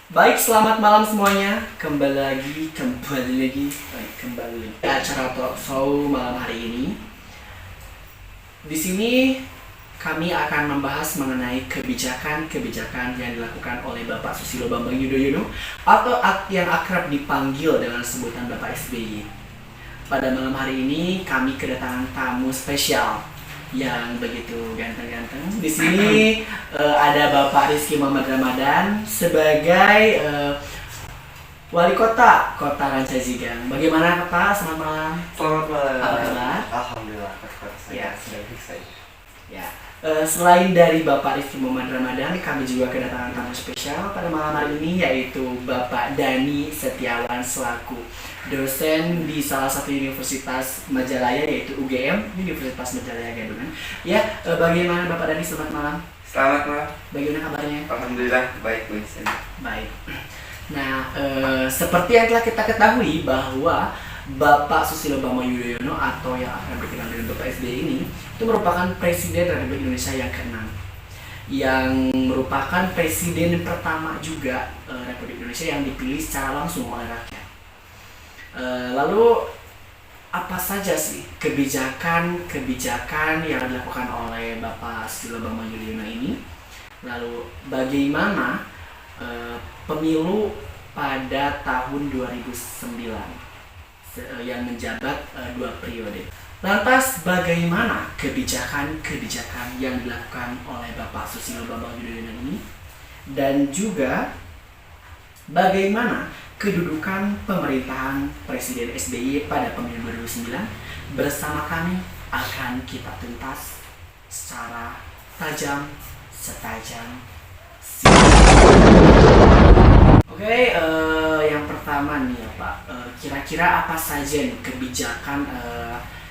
Baik, selamat malam semuanya. Kembali lagi acara talk show malam hari ini. Di sini kami akan membahas mengenai kebijakan-kebijakan yang dilakukan oleh Bapak Susilo Bambang Yudhoyono atau yang akrab dipanggil dengan sebutan Bapak SBY. Pada malam hari ini kami kedatangan tamu spesial yang begitu ganteng-ganteng. Di sini ada Bapak Rizky Muhammad Ramadan sebagai Wali Kota Rancazigang. Bagaimana Pak? Selamat malam. Selamat malam. Apa kabar? Alhamdulillah, kabar saya Ya. sudah baik saja. Ya. Selain dari Bapak Rizky Muhammad Ramadan, kami juga kedatangan tamu spesial pada malam hari ini, yaitu Bapak Dani Setiawan selaku dosen di salah satu universitas Majalaya, yaitu UGM, Universitas Majalaya Gadungan. Ya, bagaimana Bapak Dani? Selamat malam. Selamat malam. Bagaimana kabarnya? Alhamdulillah baik saja. Baik. Nah, seperti yang telah kita ketahui bahwa Bapak Susilo Bambang Yudhoyono atau yang akan dikenal dengan Bapak SBY ini itu merupakan Presiden Republik Indonesia yang ke-6, yang merupakan Presiden pertama juga Republik Indonesia yang dipilih secara langsung oleh rakyat. Lalu apa saja sih kebijakan-kebijakan yang dilakukan oleh Bapak Susilo Bambang Yudhoyono ini? Lalu bagaimana pemilu pada tahun 2009 yang menjabat 2 periode. Lantas bagaimana kebijakan-kebijakan yang dilakukan oleh Bapak Susilo Bambang Yudhoyono ini? Dan juga bagaimana kedudukan pemerintahan Presiden SBY pada pemilu 2009? Bersama kami akan kita tuntas secara tajam setajam. Oke, yang pertama nih ya Pak, kira-kira apa saja nih kebijakan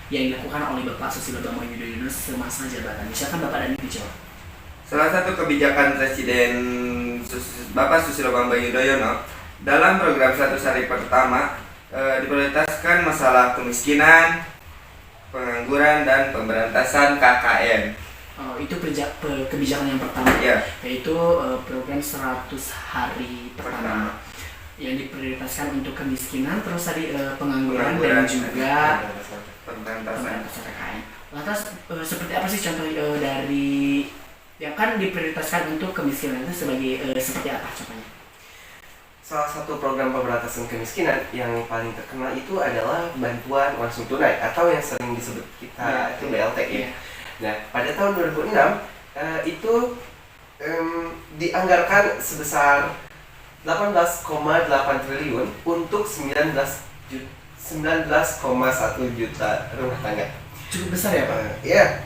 yang dilakukan oleh Bapak Susilo Bambang Yudhoyono semasa jabatan? Silakan Bapak Dani dijawab. Salah satu kebijakan Presiden Bapak Susilo Bambang Yudhoyono dalam program 100 hari pertama diprioritaskan masalah kemiskinan, pengangguran, dan pemberantasan KKN. Itu kebijakan yang pertama, Ya. yaitu program 100 hari pertama yang diprioritaskan untuk kemiskinan, terus tadi pengangguran dan juga pemberantasan KKN. Lantas seperti apa sih contoh dari yang kan diprioritaskan untuk kemiskinan itu seperti apa contohnya? Salah satu program pemberantasan kemiskinan yang paling terkenal itu adalah bantuan langsung tunai atau yang sering disebut kita itu BLT ya. Nah, pada tahun 2006 itu dianggarkan sebesar 18,8 triliun untuk 19,1 juta rumah tangga. Cukup besar ya Pak? Iya.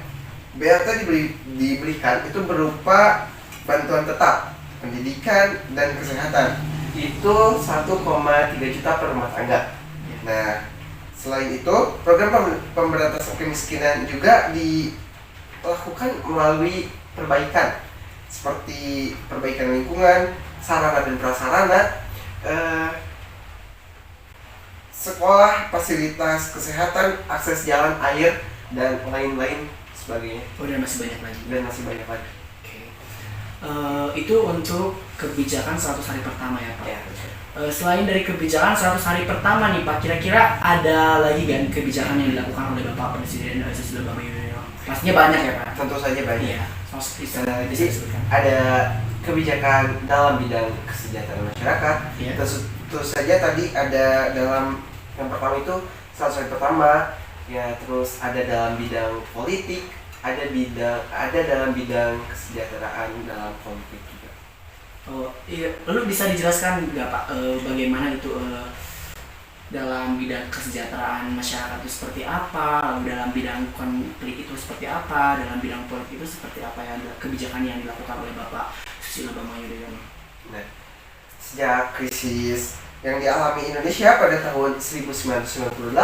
BLT diberikan itu berupa bantuan tetap, pendidikan, dan kesehatan. Itu 1,3 juta per rumah tangga. Nah, selain itu, program pemberantasan kemiskinan juga dilakukan melalui perbaikan seperti perbaikan lingkungan, sarana dan prasarana, sekolah, fasilitas kesehatan, akses jalan, air, dan lain-lain sebagainya. Dan masih banyak lagi. Oke. Itu untuk kebijakan 100 hari pertama ya Pak? Ya. Selain dari kebijakan 100 hari pertama nih Pak, kira-kira ada lagi kan kebijakan yang dilakukan oleh Bapak Presiden Susilo Bambang Yudhoyono? Pastinya banyak ya Pak? Tentu saja banyak. Iya. Jadi ada kebijakan dalam bidang kesejahteraan masyarakat. Iya. Tentu saja tadi ada dalam yang pertama itu 100 hari pertama, ya, terus ada dalam bidang politik, ada dalam bidang kesejahteraan dalam konflik juga. Oh iya, lalu bisa dijelaskan nggak Pak bagaimana itu dalam bidang kesejahteraan masyarakat itu seperti apa, lalu dalam bidang konflik itu seperti apa, dalam bidang politik itu seperti apa yang kebijakan yang dilakukan oleh Bapak Susilo Bambang Yudhoyono? Nah, sejak krisis yang dialami Indonesia pada tahun 1998,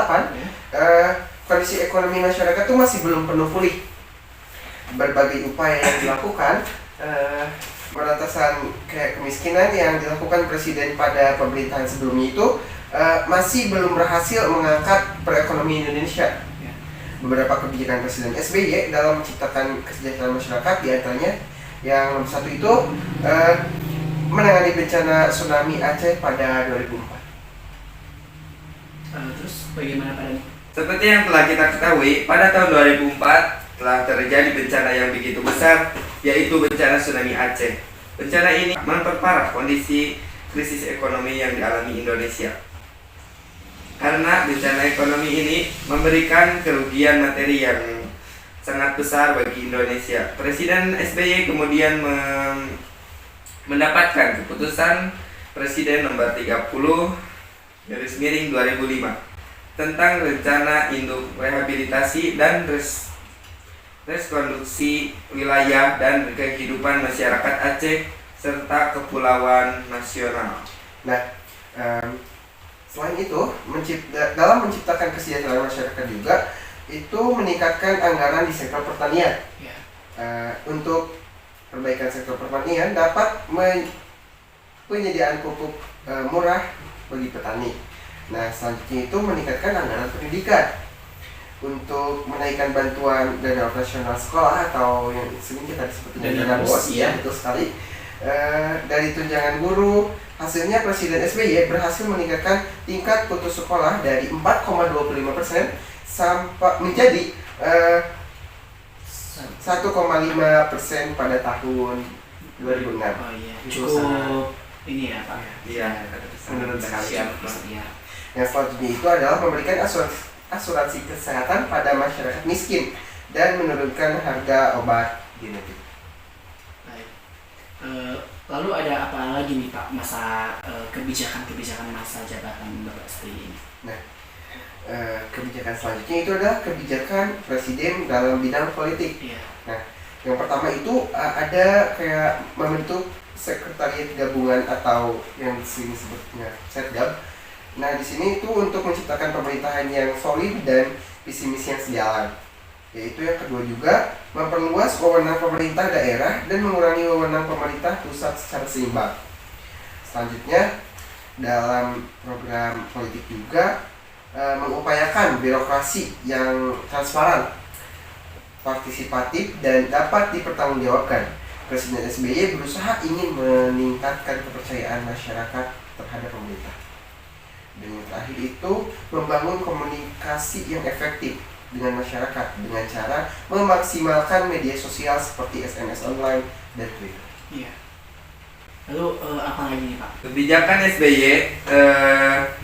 kondisi ekonomi masyarakat itu masih belum penuh pulih. Berbagai upaya yang dilakukan, pemberantasan kemiskinan yang dilakukan Presiden pada pemerintahan sebelumnya itu masih belum berhasil mengangkat perekonomian Indonesia. Beberapa kebijakan Presiden SBY dalam menciptakan kesejahteraan masyarakat, diantaranya yang nomor 1 itu menangani bencana tsunami Aceh pada 2004. Terus bagaimana Pak Dani? Seperti yang telah kita ketahui, pada tahun 2004 telah terjadi bencana yang begitu besar, yaitu bencana tsunami Aceh. Bencana ini memperparah kondisi krisis ekonomi yang dialami Indonesia. Karena bencana ekonomi ini memberikan kerugian materi yang sangat besar bagi Indonesia. Presiden SBY kemudian mendapatkan keputusan Presiden nomor 30/2005 tentang rencana induk rehabilitasi dan rekonstruksi wilayah dan kehidupan masyarakat Aceh serta kepulauan nasional. Nah, selain itu, dalam menciptakan kesejahteraan masyarakat juga, itu meningkatkan anggaran di sektor pertanian. Ya. Untuk perbaikan sektor pertanian dapat penyediaan pupuk murah bagi petani. Nah, selanjutnya itu meningkatkan anggaran pendidikan untuk menaikkan bantuan dana operasional sekolah atau yang sering kita sebut dengan dana BOS. Ya. Betul sekali. Dari tunjangan guru, hasilnya Presiden SBY berhasil meningkatkan tingkat putus sekolah dari 4,25% sampai menjadi 1,5% pada tahun 2006. Oh iya, cukup ini ya Pak. Iya, menurut sekali. Ya. Yang selanjutnya itu adalah memberikan asuransi kesehatan pada masyarakat miskin dan menurunkan harga obat genetik. Baik. Lalu ada apa lagi nih Pak masa kebijakan-kebijakan masa jabatan Bapak SBY ini? Nah, kebijakan selanjutnya itu adalah kebijakan presiden dalam bidang politik. Iya. Nah, yang pertama itu ada kayak membentuk sekretariat gabungan atau yang sering disebutnya Setgab. Nah, di sini itu untuk menciptakan pemerintahan yang solid dan visi misi yang sejalan. Yaitu yang kedua juga memperluas wewenang pemerintah daerah dan mengurangi wewenang pemerintah pusat secara seimbang. Selanjutnya, dalam program politik juga mengupayakan birokrasi yang transparan, partisipatif dan dapat dipertanggungjawabkan. Presiden SBY berusaha ingin meningkatkan kepercayaan masyarakat terhadap pemerintah. Dan yang terakhir itu membangun komunikasi yang efektif dengan masyarakat dengan cara memaksimalkan media sosial seperti SMS online dan Twitter. Iya. Lalu apa lagi nih Pak? Kebijakan SBY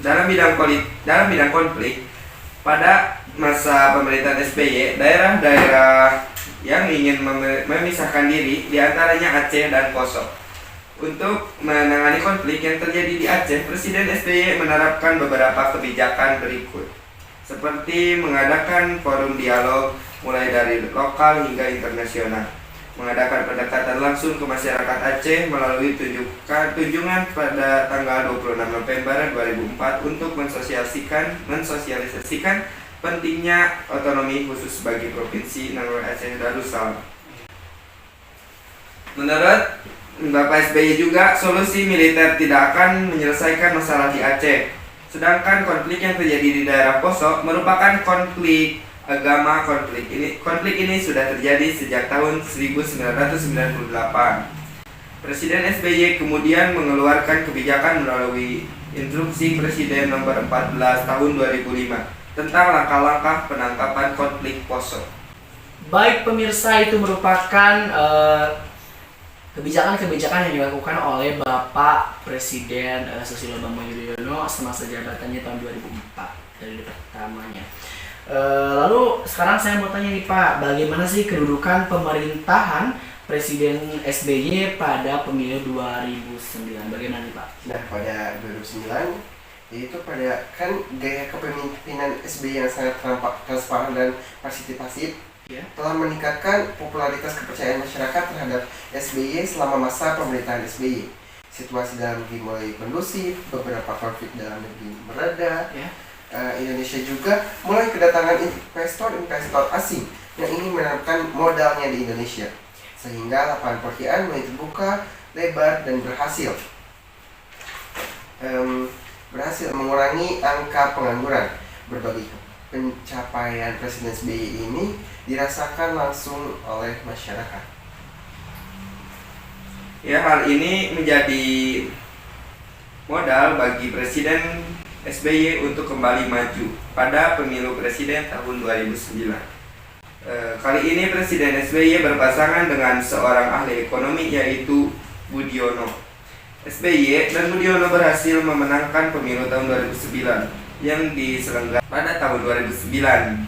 dalam bidang konflik pada masa pemerintahan SBY, daerah-daerah yang ingin memisahkan diri diantaranya Aceh dan Poso. Untuk menangani konflik yang terjadi di Aceh, Presiden SBY menerapkan beberapa kebijakan berikut, seperti mengadakan forum dialog mulai dari lokal hingga internasional, mengadakan pendekatan langsung ke masyarakat Aceh melalui kunjungan pada tanggal 26 November 2004 untuk mensosialisasikan pentingnya otonomi khusus bagi Provinsi Nanggroe Aceh Darussalam. Menurut Bapak SBY juga, solusi militer tidak akan menyelesaikan masalah di Aceh. Sedangkan konflik yang terjadi di daerah Poso merupakan konflik agama. Konflik ini sudah terjadi sejak tahun 1998. Presiden SBY kemudian mengeluarkan kebijakan melalui Instruksi Presiden nomor 14 tahun 2005 tentang langkah-langkah penangkapan konflik Poso. Baik pemirsa, itu merupakan kebijakan-kebijakan yang dilakukan oleh Bapak Presiden Susilo Bambang Yudhoyono semasa jabatannya tahun 2004 dari pertamanya. Lalu sekarang saya mau tanya nih Pak, bagaimana sih kedudukan pemerintahan Presiden SBY pada pemilu 2009? Bagaimana nih Pak? Nah, pada 2009 yaitu pada kan gaya kepemimpinan SBY yang sangat transparan dan partisipatif telah meningkatkan popularitas kepercayaan masyarakat terhadap SBY selama masa pemerintahan SBY. Situasi dalam negeri mulai kondusif, beberapa konflik dalam negeri mereda. Indonesia juga mulai kedatangan investor asing yang ingin menanamkan modalnya di Indonesia, sehingga lapangan pekerjaan mulai terbuka lebar dan berhasil mengurangi angka pengangguran. Berbagai pencapaian Presiden SBY ini dirasakan langsung oleh masyarakat. Ya, hal ini menjadi modal bagi Presiden SBY untuk kembali maju pada pemilu presiden tahun 2009. Kali ini Presiden SBY berpasangan dengan seorang ahli ekonomi yaitu Budiono. SBY dan Budiono berhasil memenangkan pemilu tahun 2009 yang diselenggarakan pada tahun 2009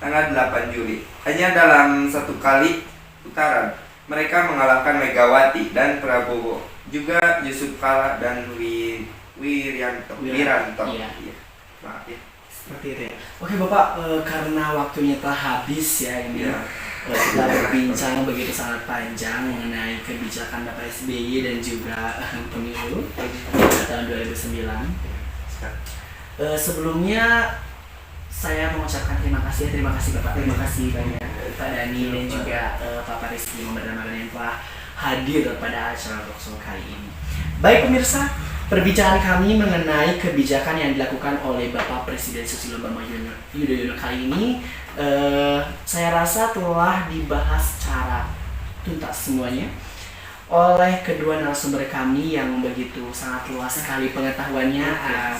tanggal 8 Juli. Hanya dalam satu kali putaran mereka mengalahkan Megawati dan Prabowo, juga Yusuf Kala dan Wiranto. Iya. Maaf ya. Seperti itu ya. Oke Bapak, karena waktunya telah habis ya ini. Iya. Kita berbincang begitu sangat panjang mengenai kebijakan Bapak SBY dan juga pemilu tahun 2009. Sebelumnya saya mengucapkan terima kasih Bapak, terima kasih banyak Pak Dani dan juga Pak Pariski Memberdaman yang telah hadir pada acara talkshow kali ini. Baik pemirsa, perbincangan kami mengenai kebijakan yang dilakukan oleh Bapak Presiden Susilo Bambang Yudhoyono kali ini, saya rasa telah dibahas secara tuntas semuanya oleh kedua narasumber kami yang begitu sangat luas sekali pengetahuannya.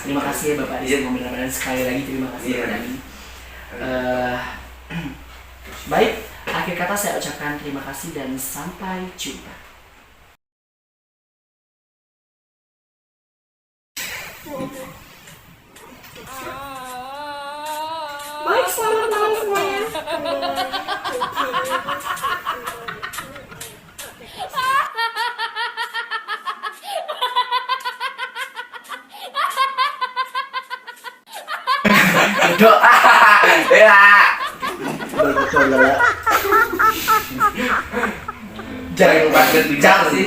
Terima kasih ya Bapak Rizky Memberdaman, dan sekali lagi terima kasih Pak Dani. Baik, akhir kata saya ucapkan terima kasih dan sampai jumpa. Baik, selamat malam semuanya. Doa. Ya. Betul lah. Jangan Jangan sih.